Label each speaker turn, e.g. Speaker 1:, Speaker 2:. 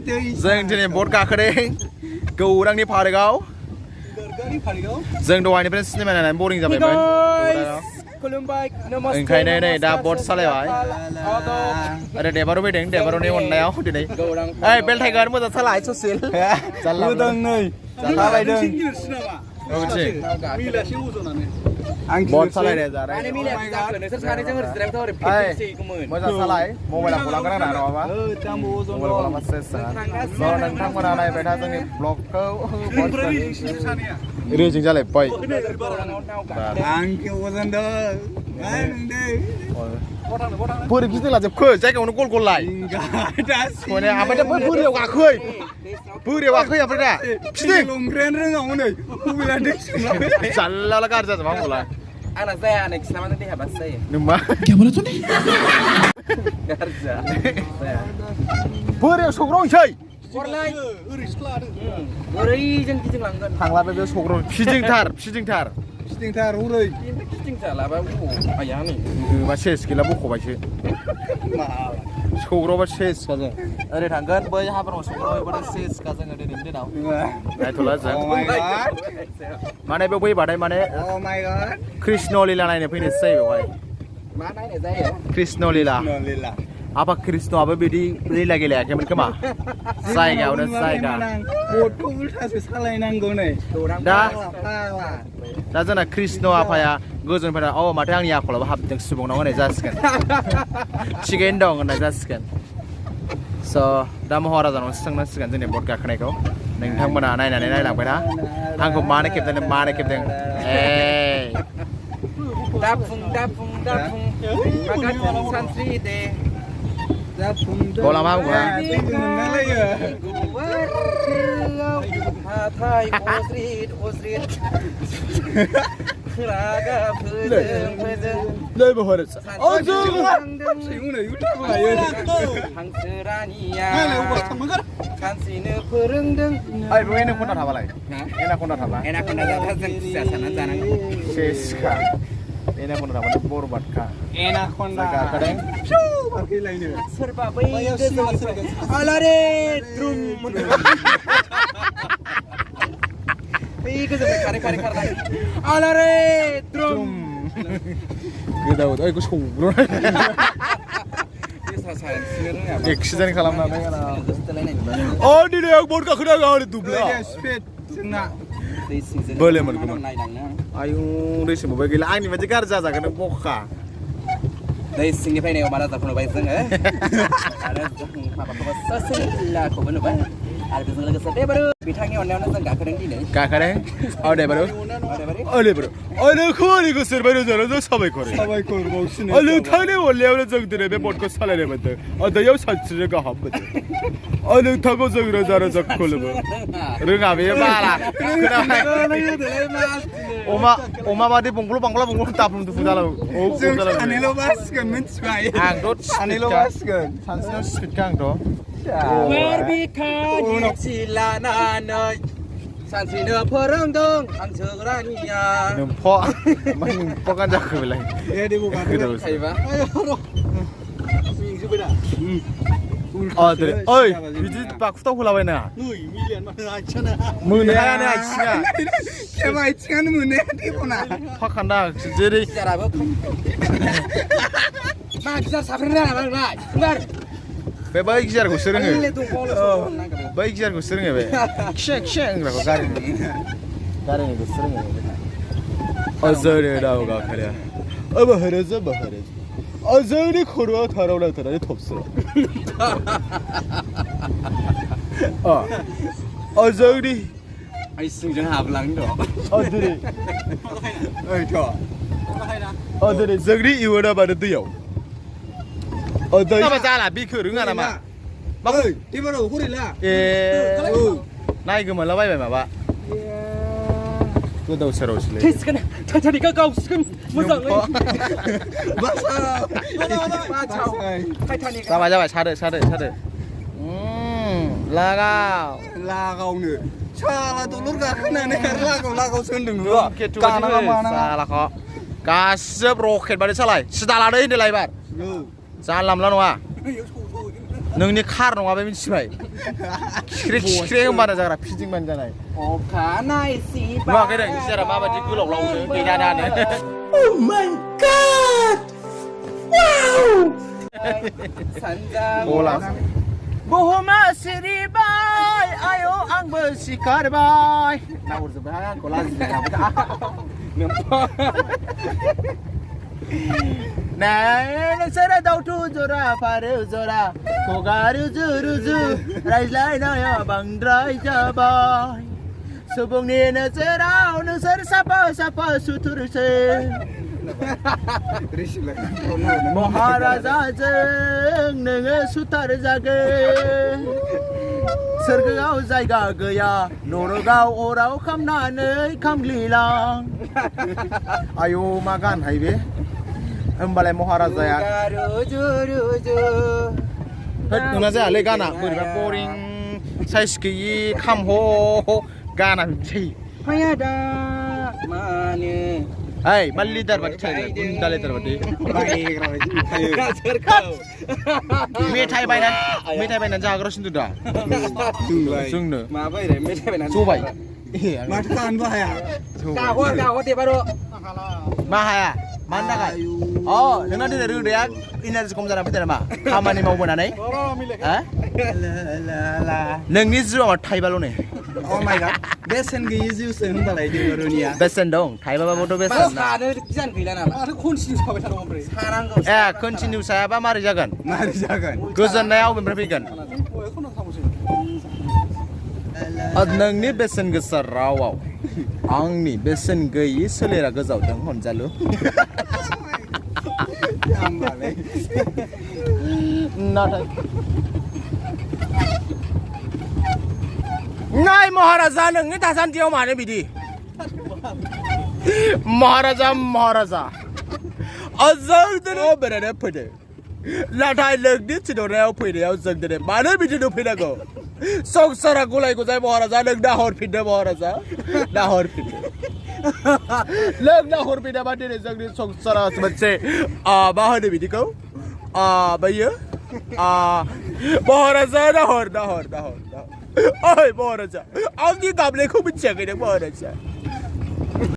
Speaker 1: जों दिनै बट गाखोदों गौरांनि पार्कआव जों दहायनिफ्राय सिनेमा नायनानै बरिं जाबायमोन ओंखायनो नै दा बट सालायबाय आरो देबारु फैदों देबारुनि अननायाव दिनै ओइ बेल टाइगार मोजां सालाय ससिल जाल्ला नै सालायदों बट सालायनाय जानाय मोजां सालाय मबाइलखौ लांगोन आंना नङाबा मबाइलखौ लांबा सेस नोंथांमोना नायबाय था जोंनि ब्लगखौ रेजिं जालायबाय बोरै गिदिंला जोबखो जायगायावनो गल गल लाय ओमफ्राय दा बोरियाव गाखै बोरियाव गाखै ओमफ्राय दा फिदिं जाल्ला गाज्रि जाजोबा आंखौलाय
Speaker 2: आंना जाया नै खिनामा जों देहाबासो जायो
Speaker 1: नोंमा बोरियाव सौग्रावनोसै
Speaker 2: ओरैजों गिदिंलांगोन
Speaker 1: थांला बे सौग्राव फिदिंथार हरै
Speaker 2: फिदिंजालाबा आया नै
Speaker 1: बा सेस गैला बख'बायसो सौग्रावबा सेस का जों ओरै थांगोन बै हाब्राव सौग्रावबाथाय सेस का जोङो दिनैनि दिनाव नायथ'ला जों माने बेयाव फैबाथाय माने कृष्ण लीला नायनो फैनोसो जायो बेवहाय
Speaker 2: मा नायनो जायो
Speaker 1: कृष्ण लीला आफा कृष्णआबो बिदि लीला गेलेयाखैमोन खोमा जायगायावनो जायगा
Speaker 3: बटखौ उल्थासो सालायनांगौ नै
Speaker 1: दा जोंना कृष्ण आफाया गोजौनिफ्राय अ माथो आंनि आखलाबो हाबदों सुबुंनाव होनाय जासिगोन थिगैनो दं होननाय जासिगोन स' दा महाराजानाव सोंनांसिगोन जोंनि बट गाखोनायखौ नोंथांमोना नायनानै नायलांबाय ना आंखौ मानो खेबदों
Speaker 2: दाफुं मागाथुं सानस्रि दे
Speaker 1: गला मा बुङो
Speaker 2: हाथाय अज्रिद खोलागा फोजों
Speaker 1: नै बहरस
Speaker 2: हांसो रानिया सानस्रिनो फोरोंदों
Speaker 1: ओइ बे एनाकन्दा थाबालाय एनाकन्दा थाबा
Speaker 2: एनाकन्दा जाथा जों फिसा साननानै जानांगौ
Speaker 1: सेसखा एनाकन्दा थाबाथाय बरबादखा
Speaker 3: एनाकन्दा
Speaker 1: गाखोदों
Speaker 2: सोरबा बै आलारे द्रुम बै गोजौनिफ्राय खारै खारनाय आलारे द्रुम
Speaker 1: गोदाव ओइखौ सौग्रावनाय एक्सिडेन्ट खालामनानै अ दिनै आं बट गाखोदों आं दुब्ला बोलो मोनगौमोन आयु दै सोमबाय गैला आंनि बायदि गाज्रि जाजागोन नों बखा
Speaker 2: दै सिंनिफ्राय नायाव महाराजाखौ नुबाय जोङो आरो जों माबाखौबो ससिलाखौबो नुबाय आरो बेजों लोगोसे देबारु बिथांनि अननायावनो जों गाखोदों दिनै
Speaker 1: गाखोदों औ देबारु नोंखौ ओरैखौ सोरबाय रोजानो जों साबायखर
Speaker 3: बावसिनो
Speaker 1: नोंथांनि अननायावनो जों दिनै बे बटखौ सालायनो मोनदों दैयाव सानस्रिनो गाहाम मोनदों नोंथांखौ जों रोजा रोजा खुलुमो रोङा बे बाला अमा बादि बंग्ल' दाफुं दुफुं जालाङो
Speaker 3: सानैल' बासिगोन मिथिबाय
Speaker 1: आंथ' सानैल' बासिगोन सानस्रिनायाव स्पिडखा आंथ'
Speaker 2: लानानै सानस्रिनो फोरोंदों हांसो रानिया
Speaker 1: नोम्फ' गानजाखो बेलाय ओइ बिदि बाखुथाव होलाबायना मोनहायानो
Speaker 3: आथिङानो मोनो टेबना
Speaker 1: फाखान्दा जेरै
Speaker 2: मा गिजार साफ्रेना बांलाय
Speaker 1: बे बै गियारखौसो रोङो बै गियारखौसो रोङो बे खिया होनग्राखौ गारिनिखौसो रोङो जोंनि दाव गाखोनाया जोंनि खर'आ थाराव नांथारनानै थबस्र' जोंनि
Speaker 2: आइसिंजों हाबलांदो
Speaker 1: दिनै जोंनि इयुना मानो दैयाव जाला बिखो रोङा नामा नायगोमोनला बायबाय माबा गोदाव सोरावसोलै
Speaker 2: थैसिगोन टाइटानिकआ गावसिगोन मोजाङै
Speaker 1: जाबाय सादो
Speaker 3: लागावनो साला दलर गाखोनानै लागावसो होनदों
Speaker 1: सालाखौ गासिबो रकेट बादि सालाय सिदा लादो होनदोलाय एबार जानला मोनला नङा नोंनि खार नङा बे मिथिबाय खिख्रे होनबानो जाग्रा फिदिंबानो जानाय
Speaker 2: अखा नाय सि
Speaker 1: नुवाखै नों सियारा माबायदि गोलाव लावनो गैला दानो
Speaker 2: गला
Speaker 1: बुहुमा सिरिबाय आयौ आंबो सिखारबाय नाहरजोब्बाय आंखौ लाजिनाय नोंसोरो दाउथु जरा फारौ जरा खुगा रुजु रुजु रायज्लायनाया बांद्राय जाबाय सुबुंनि नोजोराव नोंसोर साफा साफा सुथुरसै महाराजाजों नोङो सुथार जागोन सोरगोआव जायगा गैया नरकाव अराव खामनानै खामग्लिलां आयौ मा गानहाय बे होमबालाय महाराजाया नोंना जायालै गाना बोरैबा बरिं साइज गैयि खामह गाना बिदि
Speaker 2: फायादा मानो
Speaker 1: Hey, mal leader baca saya, bunda leader baca. Metai bainan jaga rosin tu dah. Sungguh.
Speaker 2: Apa ini? Metai bainan.
Speaker 1: Coba.
Speaker 3: Makan bahaya.
Speaker 2: Kau dia baru.
Speaker 1: Mahaya. Mana kan? Oh, dengan dia dia ini ada sekolah apa tidak mah? Kamani mau mana nih? Hah? Neng ni jual apa Thai balon ni?
Speaker 3: Oh my god. Besen gaya juice balai di barunya.
Speaker 1: Besen dong. Thai bapa bodoh besen.
Speaker 2: Ada kisan gila nama. Ada kunci sampai sana ngobrol. Sarang kau.
Speaker 1: Continue saya apa mari jagan.
Speaker 3: Mari jagan.
Speaker 1: Gozan naya aku berfikiran. Neng ni besen gesar rawau. Ang ni besen gaya selera gezau dong honjalu. Not. Ngai Maharaja nengni tasan tiaw mana bidi? Maharaja. Azal dene berada pede. Latai legdi cidornya pede azal dene. Mana bidi do pede go? Sok sara gulai gulai Maharaja leg dahor pede Maharaja. Dahor pede. Leg dahor pede bade ne zagdi sok sara sebetulnya. Bahar de bidi kau? Bayar? Maharaja dahor. Oi Maharaja, aku ni gamle ko bincang ni Maharaja.